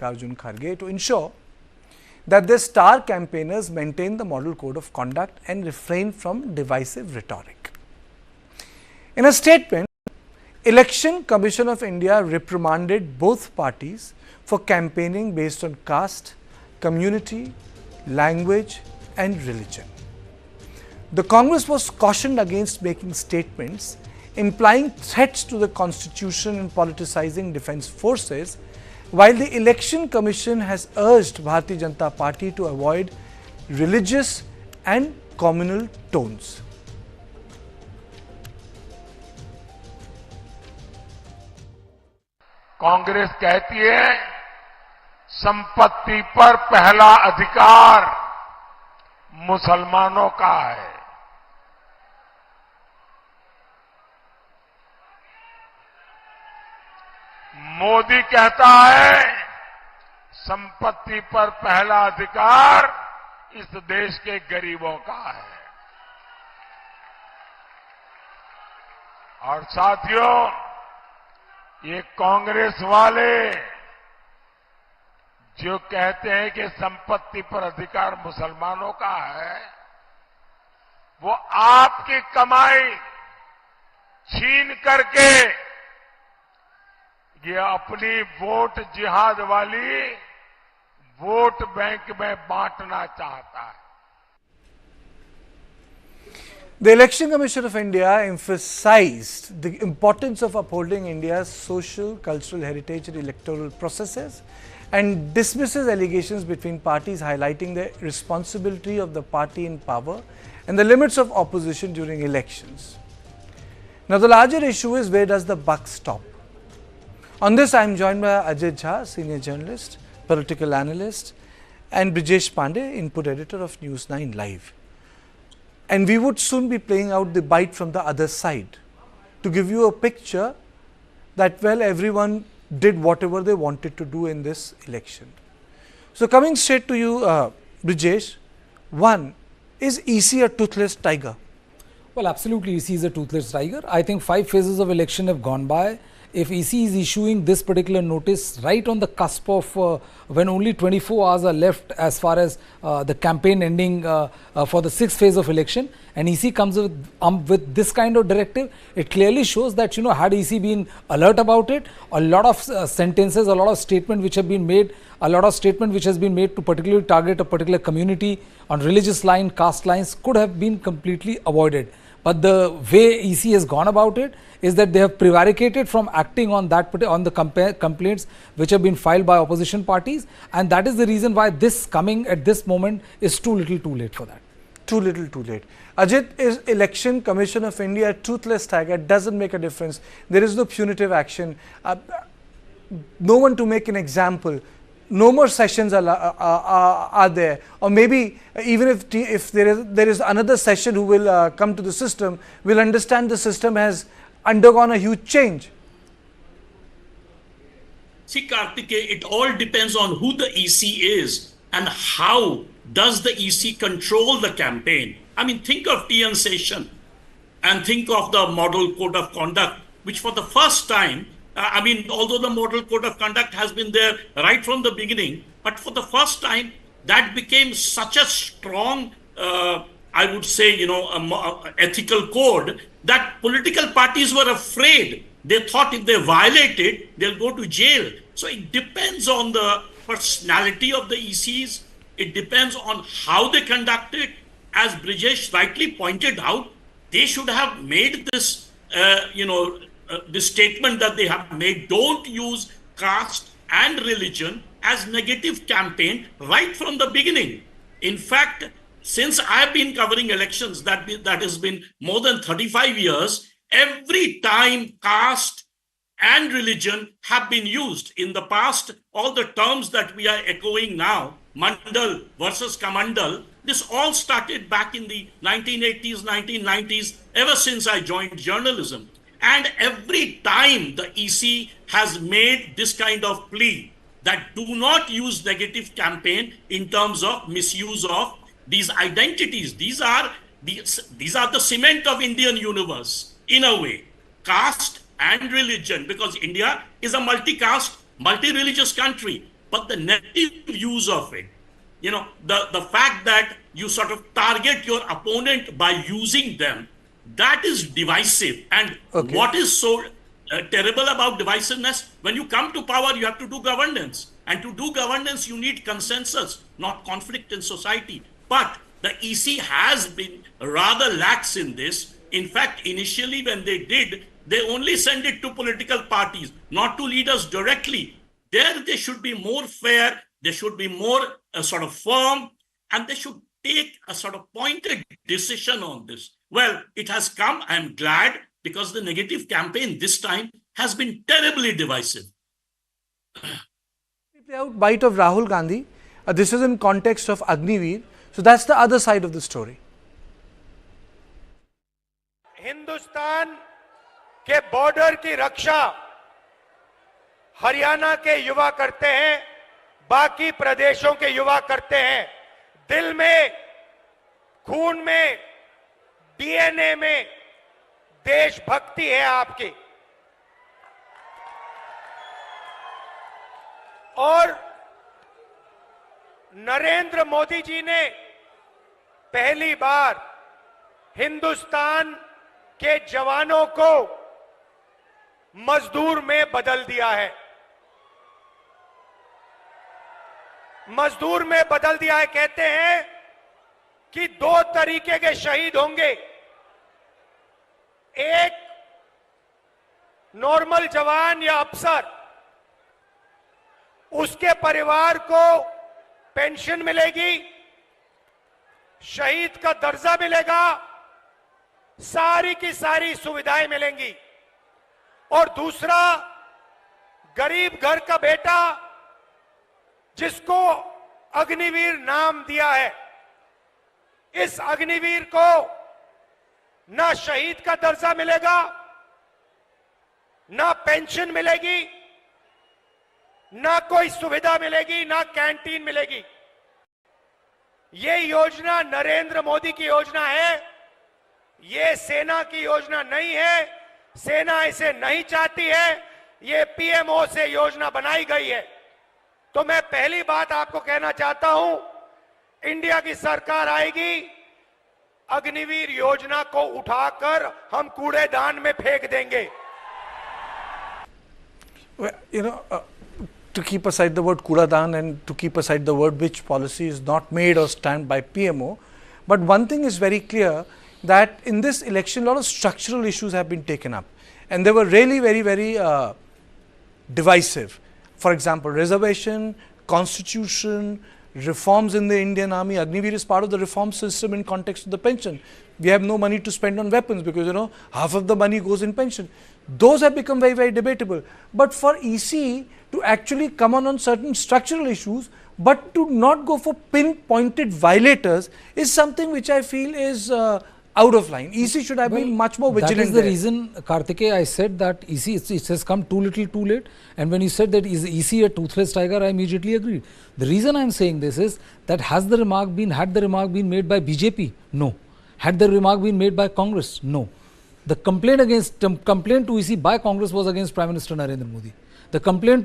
Arjun Kharge to ensure that their star campaigners maintain the model code of conduct and refrain from divisive rhetoric. In a statement, Election Commission of India reprimanded both parties for campaigning based on caste, community, language and religion. The Congress was cautioned against making statements implying threats to the constitution and politicizing defense forces, while the Election Commission has urged Bharatiya Janata Party to avoid religious and communal tones. Congress कहती है संपत्ति पर पहला अधिकार मुसलमानों का है। मोदी कहता है संपत्ति पर पहला अधिकार इस देश के गरीबों का है। और साथियों, ये कांग्रेस वाले जो कहते हैं कि संपत्ति पर अधिकार मुसलमानों का है, वो आपकी कमाई छीन करके ये अपनी वोट जिहाद वाली वोट बैंक में बांटना चाहता है। The Election Commission of India emphasized the importance of upholding India's social, cultural heritage and electoral processes and dismisses allegations between parties, highlighting the responsibility of the party in power and the limits of opposition during elections. Now, the larger issue is, where does the buck stop? On this, I am joined by Ajay Jha, senior journalist, political analyst, and Brijesh Pandey, input editor of News 9 Live. And we would soon be playing out the bite from the other side to give you a picture that, well, everyone did whatever they wanted to do in this election. So, coming straight to you, Brijesh, one, is EC a toothless tiger? Well, absolutely, EC is a toothless tiger. I think 5 phases of election have gone by. If EC is issuing this particular notice right on the cusp of when only 24 hours are left as far as the campaign ending for the 6th phase of election, and EC comes with this kind of directive, it clearly shows that, you know, had EC been alert about it, a lot of sentences, a lot of statement which have been made, a lot of statement which has been made to particularly target a particular community on religious line, caste lines could have been completely avoided. But the way EC has gone about it is that they have prevaricated from acting on that on the complaints which have been filed by opposition parties, and that is the reason why this coming at this moment is too little too late for that. Too little too late. Ajit, is Election Commission of India a toothless tiger? Doesn't make a difference. There is no punitive action. No one to make an example. No more sessions are there, or maybe even if there is another session who will come to the system, will understand the system has undergone a huge change. See, Kartikeya, it all depends on who the EC is and how does the EC control the campaign. I mean, think of TN Session and think of the Model Code of Conduct, which for the first time, I mean, although the Model Code of Conduct has been there right from the beginning, but for the first time, that became such a strong, I would say, you know, ethical code that political parties were afraid. They thought if they violate it, they'll go to jail. So it depends on the personality of the ECs. It depends on how they conduct it. As Brijesh rightly pointed out, they should have made this, the statement that they have made, don't use caste and religion as negative campaign right from the beginning. In fact, since I've been covering elections, that has been more than 35 years, every time caste and religion have been used. In the past, all the terms that we are echoing now, Mandal versus Kamandal, this all started back in the 1980s, 1990s, ever since I joined journalism. And every time the EC has made this kind of plea that do not use negative campaign in terms of misuse of these identities. These are the cement of Indian universe in a way, caste and religion, because India is a multi-caste, multi-religious country. but the negative use of it, the fact that you sort of target your opponent by using them, that is divisive. And what is so terrible about divisiveness? When you come to power, you have to do governance. And to do governance, you need consensus, not conflict in society. But the EC has been rather lax in this. In fact, initially when they did, they only sent it to political parties, not to leaders directly. There they should be more fair, they should be more sort of firm, and they should take a sort of pointed decision on this. Well, it has come, I'm glad, because the negative campaign this time has been terribly divisive. Out bite of Rahul Gandhi. This is in context of Agniveer. So that's the other side of the story. Hindustan के border की रक्षा हरियाणा के युवा करते हैं, बाकी प्रदेशों के युवा करते हैं। दिल में, खून में, डीएनए में देशभक्ति है आपकी। और नरेंद्र मोदी जी ने पहली बार हिंदुस्तान के जवानों को मजदूर में बदल दिया है। मजदूर में बदल दिया है। कहते हैं कि दो तरीके के शहीद होंगे, एक नॉर्मल जवान या अफसर, उसके परिवार को पेंशन मिलेगी, शहीद का दर्जा मिलेगा, सारी की सारी सुविधाएं मिलेंगी। और दूसरा गरीब घर का बेटा जिसको अग्निवीर नाम दिया है, इस अग्निवीर को ना शहीद का दर्जा मिलेगा, ना पेंशन मिलेगी, ना कोई सुविधा मिलेगी, ना कैंटीन मिलेगी। ये योजना नरेंद्र मोदी की योजना है, ये सेना की योजना नहीं है। सेना इसे नहीं चाहती है, ये पीएमओ से योजना बनाई गई है। तो मैं पहली बात आपको कहना चाहता हूं, इंडिया की सरकार आएगी, अग्निवीर योजना को उठाकर हम कूड़ेदान में फेंक देंगे। To keep aside the word Kuradan and to keep aside the word which policy is not made or stand by PMO, but one thing is very clear, that in this election a lot of structural issues have been taken up and they were really very divisive. For example, reservation, constitution, reforms in the Indian army. Agniveer is part of the reform system in context of the pension. We have no money to spend on weapons because half of the money goes in pension. Those have become very debatable. But for EC to actually come on certain structural issues but to not go for pinpointed violators is something which I feel is out of line. EC should have been much more vigilant. That is the reason, Kartikeya, I said that EC, it has come too little too late. And when you said that is EC a toothless tiger, I immediately agreed. The reason I am saying this is that had the remark been made by BJP? No. Had the remark been made by Congress? No. The complaint to EC by Congress was against Prime Minister Narendra Modi. The complaint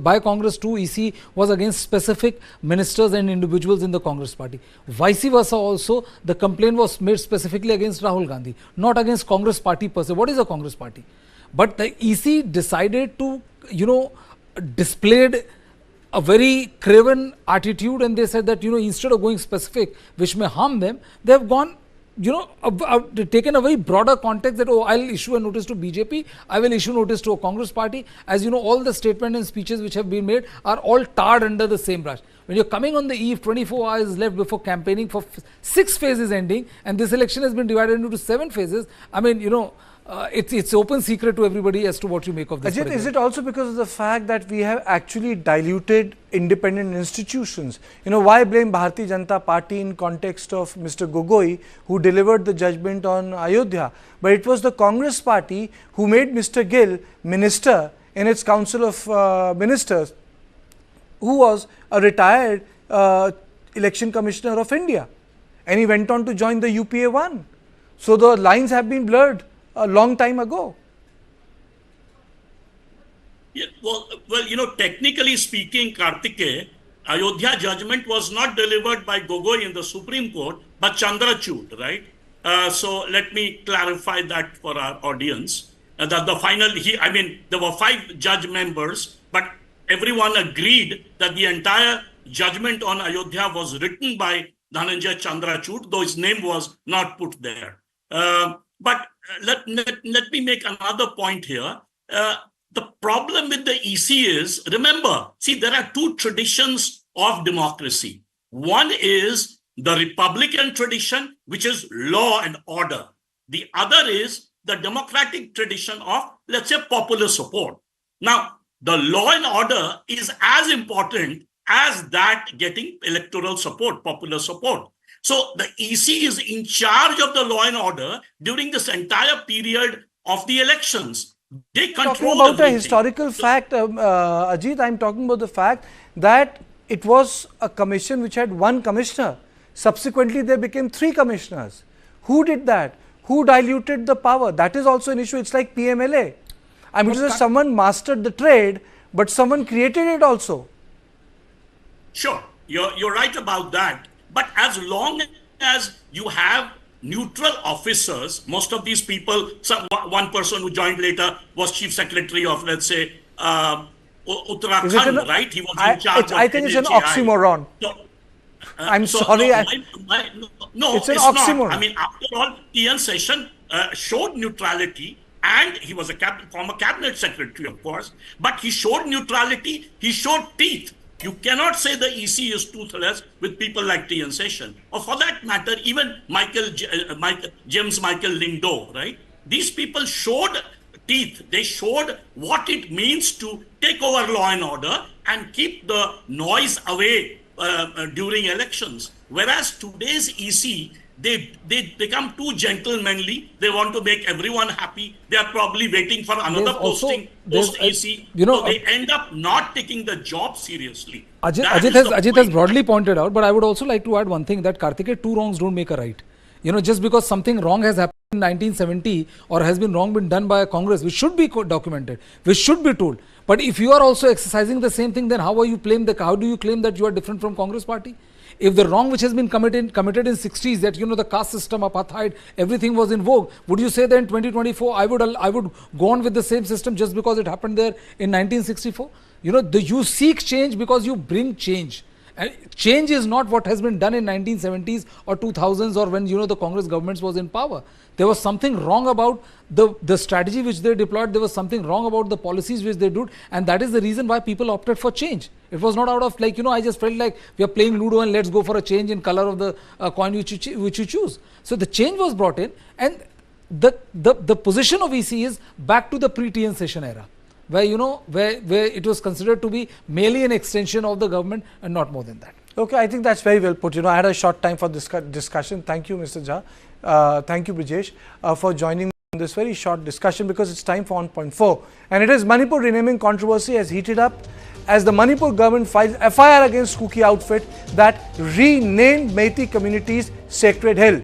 by Congress to EC was against specific ministers and individuals in the Congress party. Vice versa also, the complaint was made specifically against Rahul Gandhi, not against Congress party per se. What is a Congress party? But the EC decided to, displayed a very craven attitude, and they said that, instead of going specific, which may harm them, they have gone, taken a very broader context that, I'll issue a notice to BJP, I will issue notice to a Congress party. As you know, all the statements and speeches which have been made are all tarred under the same brush. When you're coming on the eve, 24 hours left before campaigning for 6 phases ending, and this election has been divided into 7 phases, I mean, it's open secret to everybody as to what you make of this. Ajit, is it also because of the fact that we have actually diluted independent institutions? Why blame Bharatiya Janata Party in context of Mr. Gogoi, who delivered the judgment on Ayodhya? But it was the Congress party who made Mr. Gill minister in its council of ministers, who was a retired election commissioner of India, and he went on to join the UPA 1. So the lines have been blurred a long time ago. Yeah, technically speaking, Kartike, Ayodhya judgment was not delivered by Gogoi in the Supreme Court, but Chandrachud, right? So let me clarify that for our audience. That the final, there were 5 judge members, but everyone agreed that the entire judgment on Ayodhya was written by Dhananjay Chandrachud, though his name was not put there. But let me make another point here. The problem with the EC is, remember, see, there are 2 traditions of democracy. One is the Republican tradition, which is law and order. The other is the democratic tradition of, let's say, popular support. Now, the law and order is as important as that getting electoral support, popular support. So the EC is in charge of the law and order during this entire period of the elections. They control talking about everything. a historical fact, Ajit, I'm talking about the fact that it was a commission which had 1 commissioner. Subsequently, there became 3 commissioners. Who did that? Who diluted the power? That is also an issue. It's like PMLA. I mean, someone mastered the trade, but someone created it also. Sure, you're right about that. But as long as you have neutral officers, most of these people, one person who joined later was chief secretary of, let's say, Uttarakhand, right? He was in charge of I think it's an oxymoron. I'm sorry. No, it's oxymoron. Not. I mean, after all, TN Session showed neutrality, and he was a former cabinet secretary, of course, but he showed neutrality, he showed teeth. You cannot say the EC is toothless with people like TN Session, or for that matter, even James Michael Lingdo, right? These people showed teeth. They showed what it means to take over law and order and keep the noise away during elections. Whereas today's EC, they become too gentlemanly. They want to make everyone happy. They are probably waiting for another posting post EC. So they end up not taking the job seriously. Ajit has broadly pointed out, but I would also like to add one thing, that Kartike, 2 wrongs don't make a right. Just because something wrong has happened in 1970 or has been done by a Congress, which should be documented, which should be told. But if you are also exercising the same thing, then how do you claim that you are different from Congress party? If the wrong which has been committed in 60s, that the caste system, apartheid, everything was in vogue, would you say that in 2024 I would go on with the same system just because it happened there in 1964? You seek change because you bring change. And change is not what has been done in 1970s or 2000s, or when the Congress governments was in power. There was something wrong about the strategy which they deployed. There was something wrong about the policies which they did, and that is the reason why people opted for change. It was not out of I just felt like we are playing Ludo and let's go for a change in color of the coin which you choose. So the change was brought in, and the position of EC is back to the pre-TN Session era, where where it was considered to be merely an extension of the government and not more than that. Okay, I think that's very well put. I had a short time for this discussion. Thank you, Mr. Jha. Thank you, Brijesh, for joining in this very short discussion, because it's time for 1.4. And it is Manipur renaming controversy has heated up as the Manipur government filed FIR against Kuki outfit that renamed Meitei community's Sacred Hill.